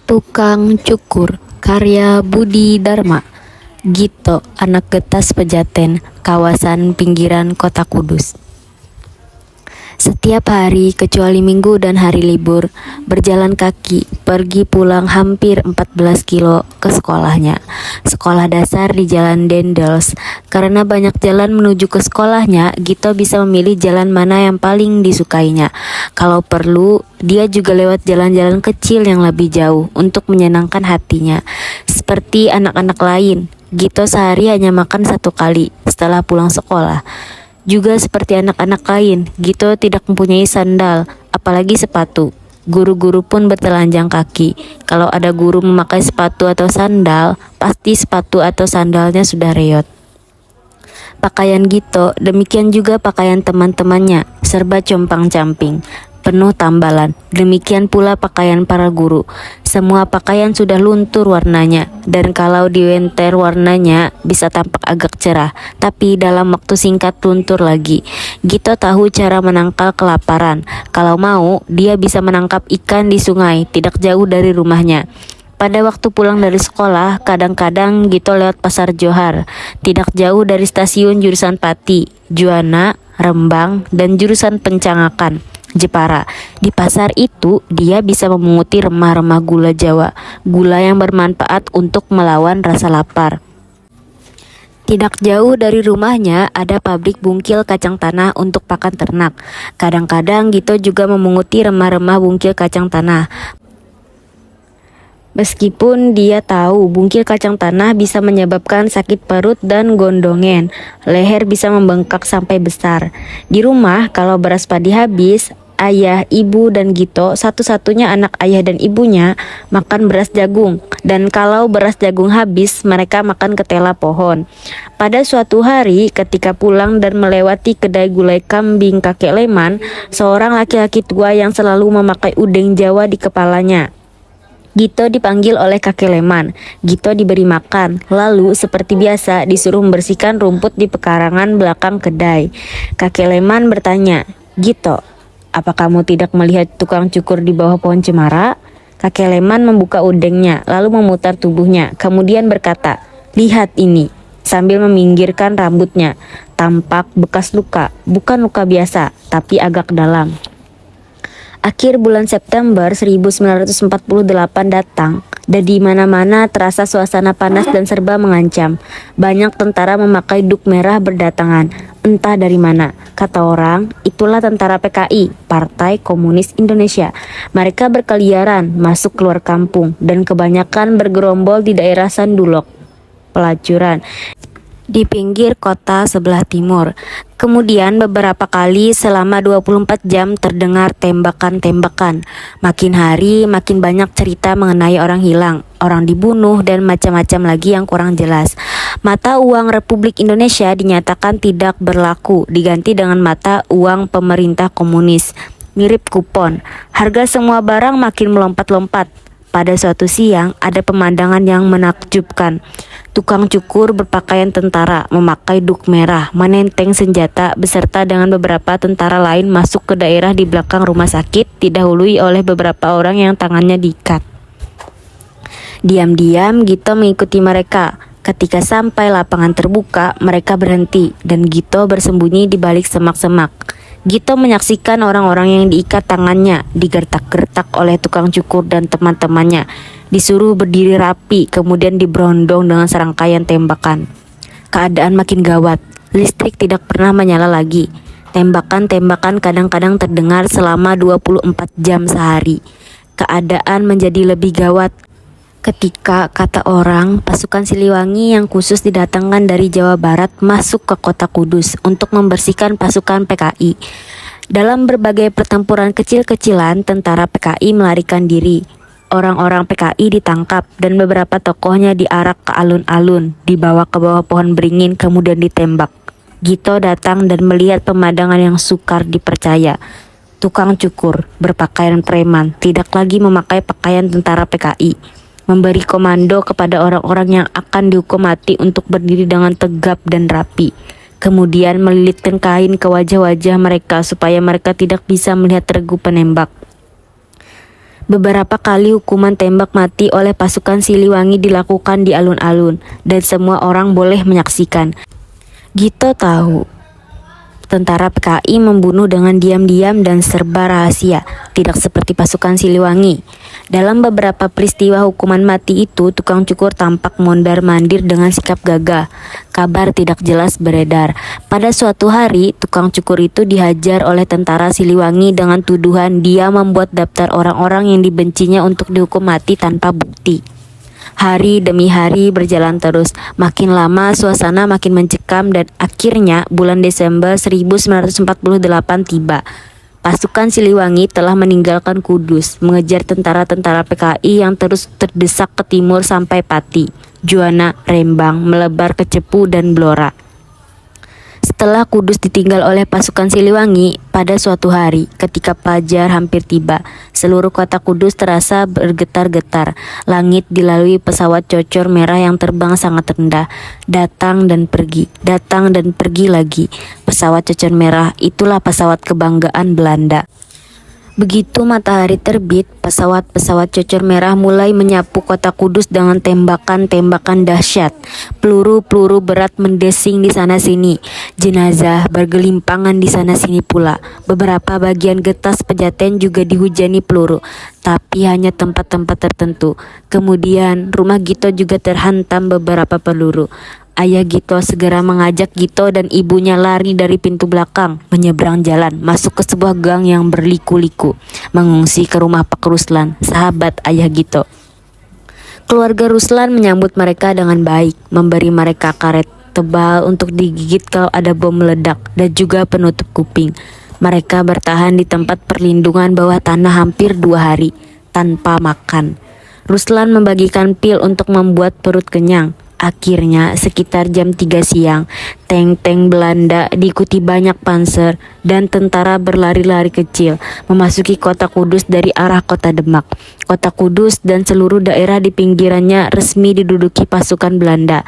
Tukang Cukur, karya Budi Dharma. Gito, anak getas Pejaten, kawasan pinggiran Kota Kudus. Setiap hari kecuali Minggu dan hari libur, berjalan kaki, pergi pulang hampir 14 kilo ke sekolahnya. Sekolah dasar di Jalan Dendels. Karena banyak jalan menuju ke sekolahnya, Gito bisa memilih jalan mana yang paling disukainya. Kalau perlu, dia juga lewat jalan-jalan kecil yang lebih jauh untuk menyenangkan hatinya. Seperti anak-anak lain, Gito sehari hanya makan 1 kali setelah pulang sekolah. Juga seperti anak-anak lain, Gito tidak mempunyai sandal, apalagi sepatu. Guru-guru pun bertelanjang kaki. Kalau ada guru memakai sepatu atau sandal, pasti sepatu atau sandalnya sudah reot. Pakaian Gito, demikian juga pakaian teman-temannya, serba compang-camping, penuh tambalan. Demikian pula pakaian para guru. Semua pakaian sudah luntur warnanya, dan kalau diwenter warnanya bisa tampak agak cerah, tapi dalam waktu singkat luntur lagi. Gito tahu cara menangkal kelaparan. Kalau mau, dia bisa menangkap ikan di sungai, tidak jauh dari rumahnya. Pada waktu pulang dari sekolah, kadang-kadang Gito lewat Pasar Johar, tidak jauh dari stasiun jurusan Pati, Juwana, Rembang, dan jurusan Pencangakan, Jepara. Di pasar itu, dia bisa memunguti remah-remah gula Jawa, gula yang bermanfaat untuk melawan rasa lapar. Tidak jauh dari rumahnya ada pabrik bungkil kacang tanah untuk pakan ternak. Kadang-kadang Gito juga memunguti remah-remah bungkil kacang tanah. Meskipun dia tahu bungkil kacang tanah bisa menyebabkan sakit perut dan gondongan, leher bisa membengkak sampai besar. Di rumah, kalau beras padi habis, ayah, ibu, dan Gito, satu-satunya anak ayah dan ibunya, makan beras jagung. Dan kalau beras jagung habis, mereka makan ketela pohon. Pada suatu hari, ketika pulang dan melewati kedai gulai kambing kakek Leman, seorang laki-laki tua yang selalu memakai udeng Jawa di kepalanya. Gito dipanggil oleh kakek Leman. Gito diberi makan, lalu seperti biasa disuruh membersihkan rumput di pekarangan belakang kedai. Kakek Leman bertanya, "Gito, apa kamu tidak melihat tukang cukur di bawah pohon cemara?" Kakek Leman membuka udengnya, lalu memutar tubuhnya, kemudian berkata, "Lihat ini," sambil meminggirkan rambutnya. Tampak bekas luka, bukan luka biasa, tapi agak dalam. Akhir bulan September 1948 datang, dan di mana-mana terasa suasana panas dan serba mengancam. Banyak tentara memakai duk merah berdatangan, entah dari mana. Kata orang, itulah tentara PKI, Partai Komunis Indonesia. Mereka berkeliaran, masuk keluar kampung, dan kebanyakan bergerombol di daerah Sandulok, Pelacuran, di pinggir kota sebelah timur. Kemudian beberapa kali selama 24 jam terdengar tembakan-tembakan. Makin hari makin banyak cerita mengenai orang hilang, orang dibunuh, dan macam-macam lagi yang kurang jelas. Mata uang Republik Indonesia dinyatakan tidak berlaku, diganti dengan mata uang pemerintah komunis, mirip kupon. Harga semua barang makin melompat-lompat. Pada suatu siang, ada pemandangan yang menakjubkan. Tukang cukur berpakaian tentara, memakai duk merah, menenteng senjata, beserta dengan beberapa tentara lain masuk ke daerah di belakang rumah sakit, didahului oleh beberapa orang yang tangannya diikat. Diam-diam Gito mengikuti mereka. Ketika sampai lapangan terbuka, mereka berhenti, dan Gito bersembunyi di balik semak-semak. Gito menyaksikan orang-orang yang diikat tangannya, digertak-gertak oleh tukang cukur dan teman-temannya, disuruh berdiri rapi, kemudian diberondong dengan serangkaian tembakan. Keadaan makin gawat, listrik tidak pernah menyala lagi. Tembakan-tembakan kadang-kadang terdengar selama 24 jam sehari. Keadaan menjadi lebih gawat ketika, kata orang, pasukan Siliwangi yang khusus didatangkan dari Jawa Barat masuk ke kota Kudus untuk membersihkan pasukan PKI. Dalam berbagai pertempuran kecil-kecilan, tentara PKI melarikan diri. Orang-orang PKI ditangkap dan beberapa tokohnya diarak ke alun-alun, dibawa ke bawah pohon beringin, kemudian ditembak. Gito datang dan melihat pemandangan yang sukar dipercaya. Tukang cukur berpakaian preman tidak lagi memakai pakaian tentara PKI, memberi komando kepada orang-orang yang akan dihukum mati untuk berdiri dengan tegap dan rapi. Kemudian melilitkan kain ke wajah-wajah mereka supaya mereka tidak bisa melihat regu penembak. Beberapa kali hukuman tembak mati oleh pasukan Siliwangi dilakukan di alun-alun, dan semua orang boleh menyaksikan. Gito tahu tentara PKI membunuh dengan diam-diam dan serba rahasia, tidak seperti pasukan Siliwangi. Dalam beberapa peristiwa hukuman mati itu, tukang cukur tampak mondar-mandir dengan sikap gagah. Kabar tidak jelas beredar. Pada suatu hari, tukang cukur itu dihajar oleh tentara Siliwangi dengan tuduhan dia membuat daftar orang-orang yang dibencinya untuk dihukum mati tanpa bukti. Hari demi hari berjalan terus, makin lama suasana makin mencekam dan akhirnya bulan Desember 1948 tiba. Pasukan Siliwangi telah meninggalkan Kudus, mengejar tentara-tentara PKI yang terus terdesak ke timur sampai Pati, Juwana, Rembang, melebar ke Cepu dan Blora. Setelah Kudus ditinggal oleh pasukan Siliwangi, pada suatu hari ketika fajar hampir tiba, seluruh kota Kudus terasa bergetar-getar. Langit dilalui pesawat cocor merah yang terbang sangat rendah, datang dan pergi lagi. Pesawat cocor merah itulah pesawat kebanggaan Belanda. Begitu matahari terbit, pesawat-pesawat cocor merah mulai menyapu kota Kudus dengan tembakan-tembakan dahsyat. Peluru-peluru berat mendesing di sana-sini. Jenazah bergelimpangan di sana-sini pula. Beberapa bagian getas pejaten juga dihujani peluru, tapi hanya tempat-tempat tertentu. Kemudian rumah Gito juga terhantam beberapa peluru. Ayah Gito segera mengajak Gito dan ibunya lari dari pintu belakang, menyeberang jalan, masuk ke sebuah gang yang berliku-liku, mengungsi ke rumah Pak Ruslan, sahabat ayah Gito. Keluarga Ruslan menyambut mereka dengan baik, memberi mereka karet tebal untuk digigit kalau ada bom meledak, dan juga penutup kuping. Mereka bertahan di tempat perlindungan bawah tanah hampir 2 hari, tanpa makan. Ruslan membagikan pil untuk membuat perut kenyang. Akhirnya sekitar jam 3 siang, tank-tank Belanda diikuti banyak panser dan tentara berlari-lari kecil memasuki kota Kudus dari arah kota Demak. Kota Kudus dan seluruh daerah di pinggirannya resmi diduduki pasukan Belanda.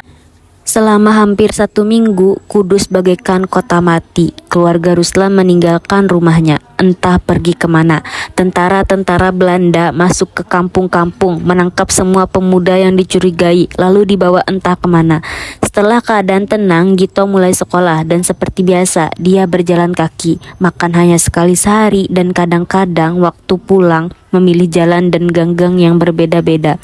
Selama hampir 1 minggu, Kudus bagaikan kota mati. Keluarga Ruslan meninggalkan rumahnya, entah pergi kemana. Tentara-tentara Belanda masuk ke kampung-kampung, menangkap semua pemuda yang dicurigai, lalu dibawa entah kemana. Setelah keadaan tenang, Gito mulai sekolah dan seperti biasa, dia berjalan kaki, makan hanya sekali sehari, dan kadang-kadang waktu pulang memilih jalan dan gang-gang yang berbeda-beda.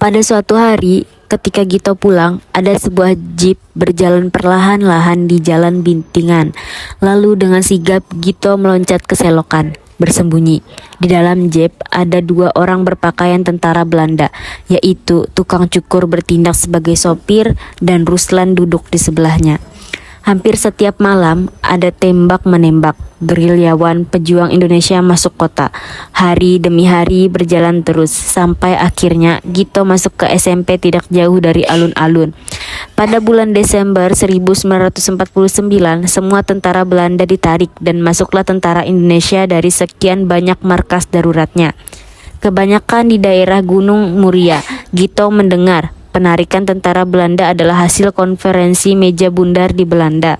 Pada suatu hari, ketika Gito pulang, ada sebuah jeep berjalan perlahan-lahan di jalan Bintingan. Lalu dengan sigap Gito meloncat ke selokan, bersembunyi. Di dalam jeep ada 2 orang berpakaian tentara Belanda, yaitu tukang cukur bertindak sebagai sopir dan Ruslan duduk di sebelahnya. Hampir setiap malam ada tembak-menembak. Gerilyawan pejuang Indonesia masuk kota. Hari demi hari berjalan terus sampai akhirnya Gito masuk ke SMP tidak jauh dari alun-alun. Pada bulan Desember 1949, semua tentara Belanda ditarik dan masuklah tentara Indonesia dari sekian banyak markas daruratnya. Kebanyakan di daerah Gunung Muria. Gito mendengar penarikan tentara Belanda adalah hasil konferensi meja bundar di Belanda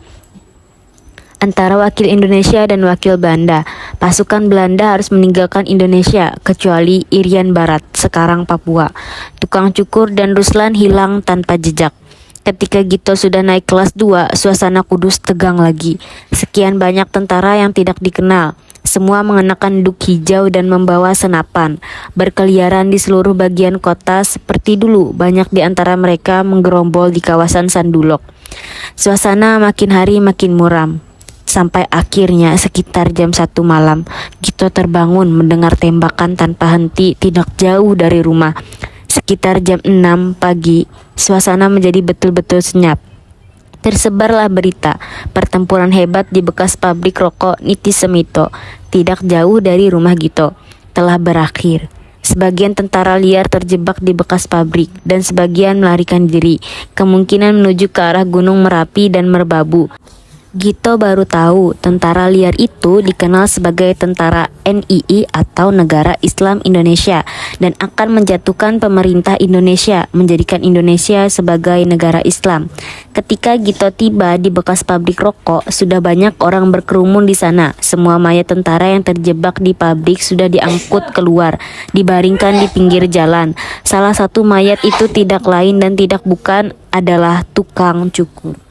antara wakil Indonesia dan wakil Belanda. Pasukan Belanda harus meninggalkan Indonesia kecuali Irian Barat, sekarang Papua. Tukang cukur dan Ruslan hilang tanpa jejak. Ketika Gito sudah naik kelas 2, suasana Kudus tegang lagi. Sekian banyak tentara yang tidak dikenal. Semua mengenakan duk hijau dan membawa senapan, berkeliaran di seluruh bagian kota seperti dulu. Banyak di antara mereka menggerombol di kawasan Sandulok. Suasana makin hari makin muram. Sampai akhirnya sekitar jam 1 malam, Gito terbangun mendengar tembakan tanpa henti tidak jauh dari rumah. Sekitar jam 6 pagi, suasana menjadi betul-betul senyap. Tersebarlah berita pertempuran hebat di bekas pabrik rokok Niti Semito, tidak jauh dari rumah Gito, telah berakhir. Sebagian tentara liar terjebak di bekas pabrik dan sebagian melarikan diri, kemungkinan menuju ke arah Gunung Merapi dan Merbabu. Gito baru tahu tentara liar itu dikenal sebagai tentara NII atau Negara Islam Indonesia dan akan menjatuhkan pemerintah Indonesia, menjadikan Indonesia sebagai negara Islam. Ketika Gito tiba di bekas pabrik rokok, sudah banyak orang berkerumun di sana. Semua mayat tentara yang terjebak di pabrik sudah diangkut keluar, dibaringkan di pinggir jalan. Salah satu mayat itu tidak lain dan tidak bukan adalah tukang cukur.